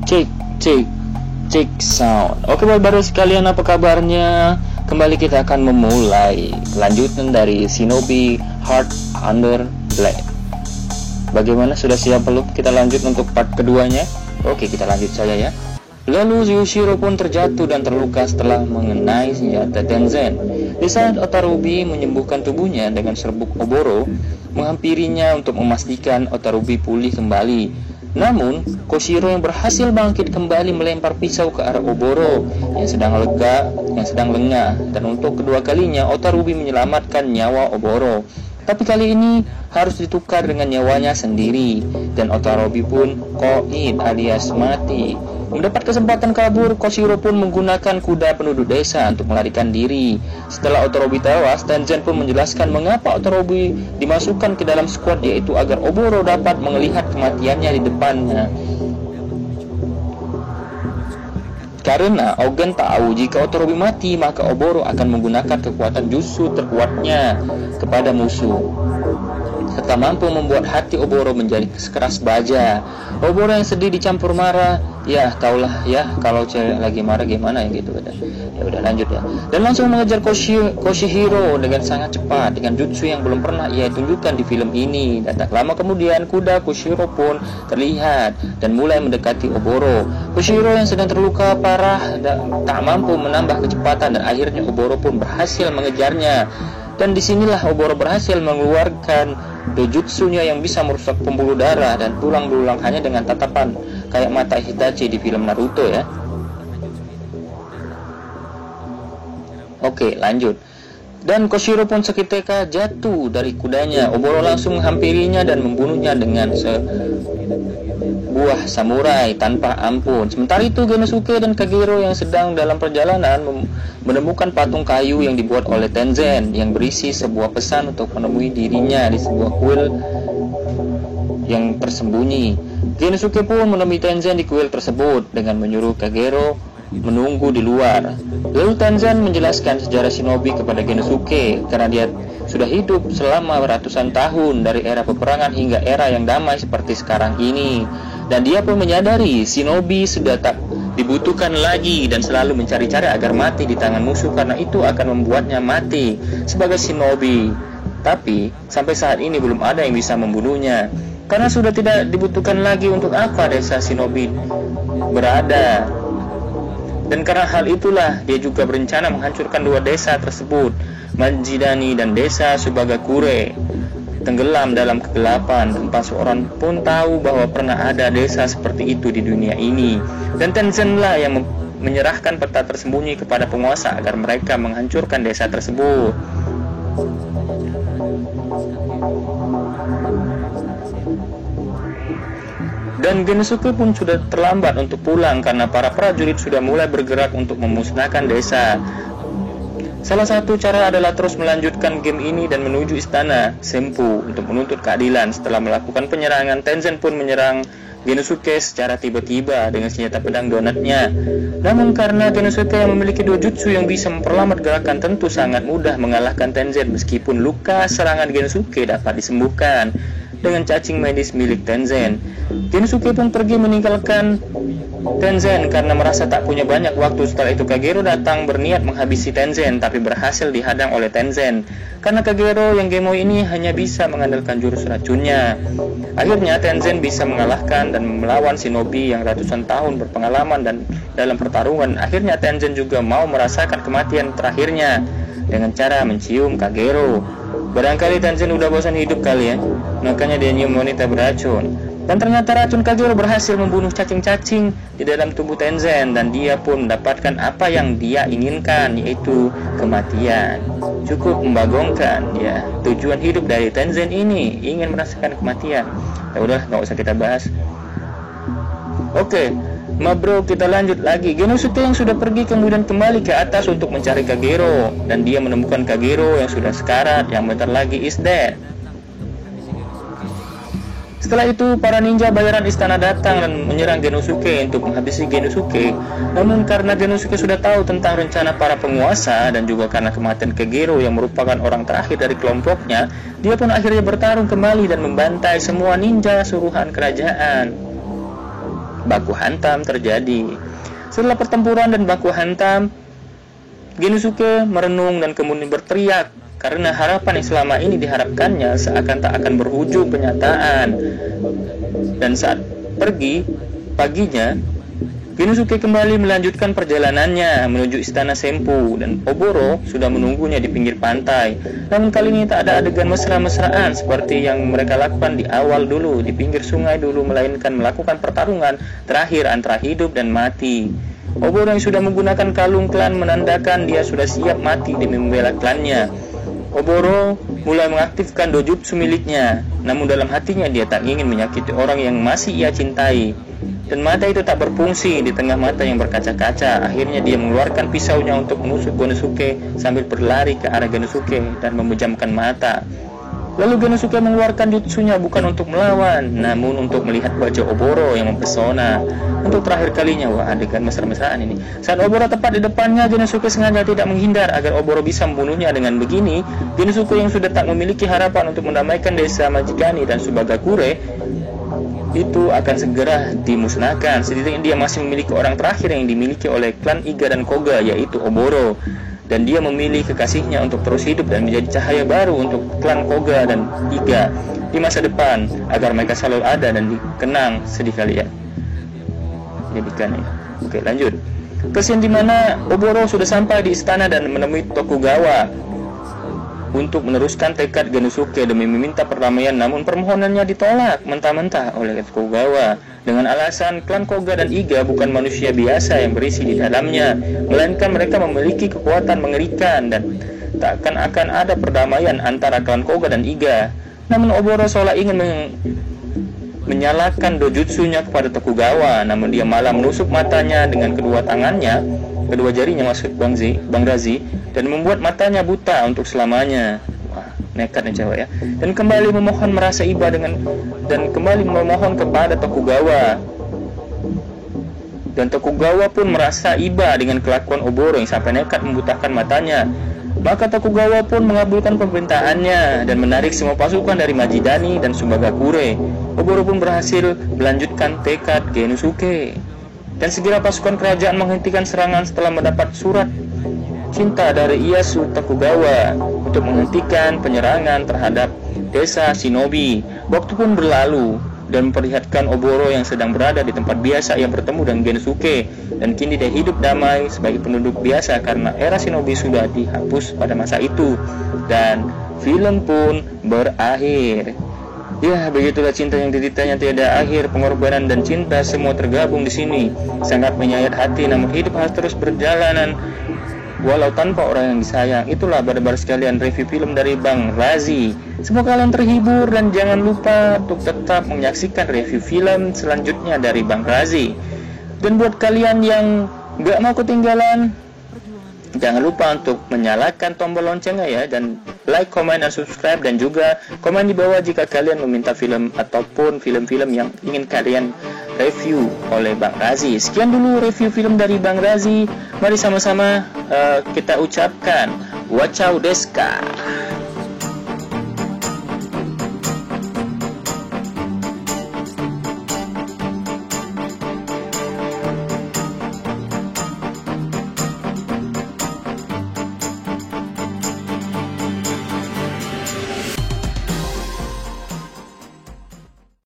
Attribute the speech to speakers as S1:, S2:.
S1: Cek, cek, cek sound. Oke, baru sekalian, apa kabarnya? Kembali kita akan memulai kelanjutan dari Shinobi Heart Under Blade. Bagaimana, sudah siap belum? Kita lanjut untuk part keduanya. Oke, kita lanjut saja ya. Lalu Yushiro pun terjatuh dan terluka setelah mengenai senjata Tenzen. Di saat Otarubi menyembuhkan tubuhnya dengan serbuk Oboro, menghampirinya untuk memastikan Otarubi pulih kembali. Namun, Koshiro yang berhasil bangkit kembali melempar pisau ke arah Oboro yang sedang lengah, dan untuk kedua kalinya Otarubi menyelamatkan nyawa Oboro. Tapi kali ini harus ditukar dengan nyawanya sendiri, dan Otarubi pun koid alias mati. Mendapat kesempatan kabur, Koshiro pun menggunakan kuda penduduk desa untuk melarikan diri. Setelah Otarubi tewas, Tenzen pun menjelaskan mengapa Otarubi dimasukkan ke dalam skuad, yaitu agar Oboro dapat melihat kematiannya di depannya. Karena Ogen tahu jika Otarubi mati, maka Oboro akan menggunakan kekuatan jutsu terkuatnya kepada musuh, serta mampu membuat hati Oboro menjadi keras baja. Oboro yang sedih dicampur marah. Ya, taulah ya, kalau cewek lagi marah gimana ya gitu. Ya udah, lanjut ya. Dan langsung mengejar Koshihiro dengan sangat cepat dengan jutsu yang belum pernah ia tunjukkan di film ini. Dan tak lama kemudian kuda Koshihiro pun terlihat dan mulai mendekati Oboro. Koshihiro yang sedang terluka parah tak mampu menambah kecepatan, dan akhirnya Oboro pun berhasil mengejarnya. Dan disinilah Oboro berhasil mengeluarkan dojutsunya yang bisa merusak pembuluh darah dan tulang belulang hanya dengan tatapan, kayak mata Hitachi di film Naruto ya. Oke, lanjut. Dan Koshiro pun seketika jatuh dari kudanya. Oboro langsung menghampirinya dan membunuhnya dengan sebuah samurai tanpa ampun. Sementara itu Genosuke dan Kagero yang sedang dalam perjalanan menemukan patung kayu yang dibuat oleh Tenzen yang berisi sebuah pesan untuk menemui dirinya di sebuah kuil yang tersembunyi. Genosuke pun menemui Tenzen di kuil tersebut dengan menyuruh Kagero menunggu di luar. Lalu Tenzen menjelaskan sejarah shinobi kepada Genosuke karena dia sudah hidup selama ratusan tahun dari era peperangan hingga era yang damai seperti sekarang ini. Dan dia pun menyadari shinobi sudah tak dibutuhkan lagi dan selalu mencari cara agar mati di tangan musuh karena itu akan membuatnya mati sebagai shinobi. Tapi sampai saat ini belum ada yang bisa membunuhnya karena sudah tidak dibutuhkan lagi. Untuk apa desa shinobi berada? Dan karena hal itulah dia juga berencana menghancurkan dua desa tersebut, Manjidani dan desa Subagakure, tenggelam dalam kegelapan tanpa seorang pun tahu bahwa pernah ada desa seperti itu di dunia ini. Dan Tenzenlah yang menyerahkan peta tersembunyi kepada penguasa agar mereka menghancurkan desa tersebut. Dan Genosuke pun sudah terlambat untuk pulang karena para prajurit sudah mulai bergerak untuk memusnahkan desa. Salah satu cara adalah terus melanjutkan game ini dan menuju istana Senpu untuk menuntut keadilan. Setelah melakukan penyerangan, Tenzen pun menyerang Genosuke secara tiba-tiba dengan senjata pedang donatnya. Namun karena Genosuke yang memiliki dojutsu yang bisa memperlambat gerakan, tentu sangat mudah mengalahkan Tenzen. Meskipun luka serangan Genosuke dapat disembuhkan dengan cacing medis milik Tenzen. Genosuke pun pergi meninggalkan Tenzen karena merasa tak punya banyak waktu. Setelah itu Kagero datang berniat menghabisi Tenzen, tapi berhasil dihadang oleh Tenzen karena Kagero yang Gemoi ini hanya bisa mengandalkan jurus racunnya. Akhirnya Tenzen bisa mengalahkan dan melawan shinobi yang ratusan tahun berpengalaman dan dalam pertarungan. Akhirnya Tenzen juga mau merasakan kematian terakhirnya dengan cara mencium Kagero. Barangkali Tenzen udah bosan hidup kali ya, makanya dia nyium wanita beracun. Dan ternyata racun Kagero berhasil membunuh cacing-cacing di dalam tubuh Tenzen, dan dia pun mendapatkan apa yang dia inginkan, yaitu kematian. Cukup membagongkan ya, tujuan hidup dari Tenzen ini ingin merasakan kematian. Ya udah, nggak usah kita bahas. Oke, bro, kita lanjut lagi. Genosuke yang sudah pergi kemudian kembali ke atas untuk mencari Kagero, dan dia menemukan Kagero yang sudah sekarat, yang bentar lagi is dead. Setelah itu para ninja bayaran istana datang dan menyerang Genosuke untuk menghabisi Genosuke. Namun karena Genosuke sudah tahu tentang rencana para penguasa dan juga karena kematian Kagero yang merupakan orang terakhir dari kelompoknya, dia pun akhirnya bertarung kembali dan membantai semua ninja suruhan kerajaan. baku hantam terjadi. Setelah pertempuran dan baku hantam, Genosuke merenung dan kemudian berteriak karena harapan yang selama ini diharapkannya seakan tak akan berujung kenyataan. Dan saat paginya, Genosuke kembali melanjutkan perjalanannya menuju istana Senpu dan Oboro sudah menunggunya di pinggir pantai. Namun kali ini tak ada adegan mesra-mesraan seperti yang mereka lakukan di awal dulu, di pinggir sungai dulu, melainkan melakukan pertarungan terakhir antara hidup dan mati. Oboro yang sudah menggunakan kalung klan menandakan dia sudah siap mati demi membela klannya. Oboro mulai mengaktifkan dojutsu miliknya, namun dalam hatinya dia tak ingin menyakiti orang yang masih ia cintai. Dan mata itu tak berfungsi di tengah mata yang berkaca-kaca. Akhirnya dia mengeluarkan pisaunya untuk menusuk Genosuke sambil berlari ke arah Genosuke dan memejamkan mata. Lalu Genosuke mengeluarkan jutsunya bukan untuk melawan, namun untuk melihat wajah Oboro yang mempesona. Untuk terakhir kalinya, wah adegan mesra-mesraan ini. Saat Oboro tepat di depannya, Genosuke sengaja tidak menghindar agar Oboro bisa membunuhnya. Dengan begini, Genosuke yang sudah tak memiliki harapan untuk mendamaikan desa Majigani dan Subagakure itu akan segera dimusnahkan. Setidaknya dia masih memiliki orang terakhir yang dimiliki oleh klan Iga dan Koga, yaitu Oboro. Dan dia memilih kekasihnya untuk terus hidup dan menjadi cahaya baru untuk klan Koga dan Iga di masa depan, agar mereka selalu ada dan dikenang sedih kali ya. Jadikan ya. Oke, lanjut. Kesan di mana Oboro sudah sampai di istana dan menemui Tokugawa untuk meneruskan tekad Genosuke demi meminta perdamaian, namun permohonannya ditolak mentah-mentah oleh Tokugawa dengan alasan klan Koga dan Iga bukan manusia biasa yang berisi di dalamnya, melainkan mereka memiliki kekuatan mengerikan dan takkan akan ada perdamaian antara klan Koga dan Iga. Namun Oboro seolah ingin menyalakan dojutsunya kepada Tokugawa, namun dia malah menusuk matanya dengan kedua tangannya, kedua jarinya maksud Bang Razi, dan membuat matanya buta untuk selamanya. Wah, nekat nih cewek ya. Dan kembali memohon merasa iba dan kembali memohon kepada Tokugawa. Dan Tokugawa pun merasa iba dengan kelakuan Oboro yang sampai nekat membutakan matanya. Maka Tokugawa pun mengabulkan permintaannya dan menarik semua pasukan dari Majidani dan Subagakure. Oboro pun berhasil melanjutkan tekad Genosuke. Dan segera pasukan kerajaan menghentikan serangan setelah mendapat surat cinta dari Ieyasu Tokugawa untuk menghentikan penyerangan terhadap desa Shinobi. Waktu pun berlalu dan memperlihatkan Oboro yang sedang berada di tempat biasa yang bertemu dengan Genosuke, dan kini dia hidup damai sebagai penduduk biasa karena era Shinobi sudah dihapus pada masa itu. Dan film pun berakhir. Ya, begitulah cinta yang dideritanya tiada akhir, pengorbanan dan cinta semua tergabung di sini. Sangat menyayat hati, namun hidup harus terus berjalanan walau tanpa orang yang disayang. Itulah baru-baru sekalian review film dari Bang Razi. Semoga kalian terhibur dan jangan lupa untuk tetap menyaksikan review film selanjutnya dari Bang Razi. Dan buat kalian yang gak mau ketinggalan, jangan lupa untuk menyalakan tombol loncengnya ya, dan like, komen, dan subscribe, dan juga komen di bawah jika kalian meminta film ataupun film-film yang ingin kalian review oleh Bang Razi. Sekian dulu review film dari Bang Razi. Mari sama-sama kita ucapkan Wachau desu ka.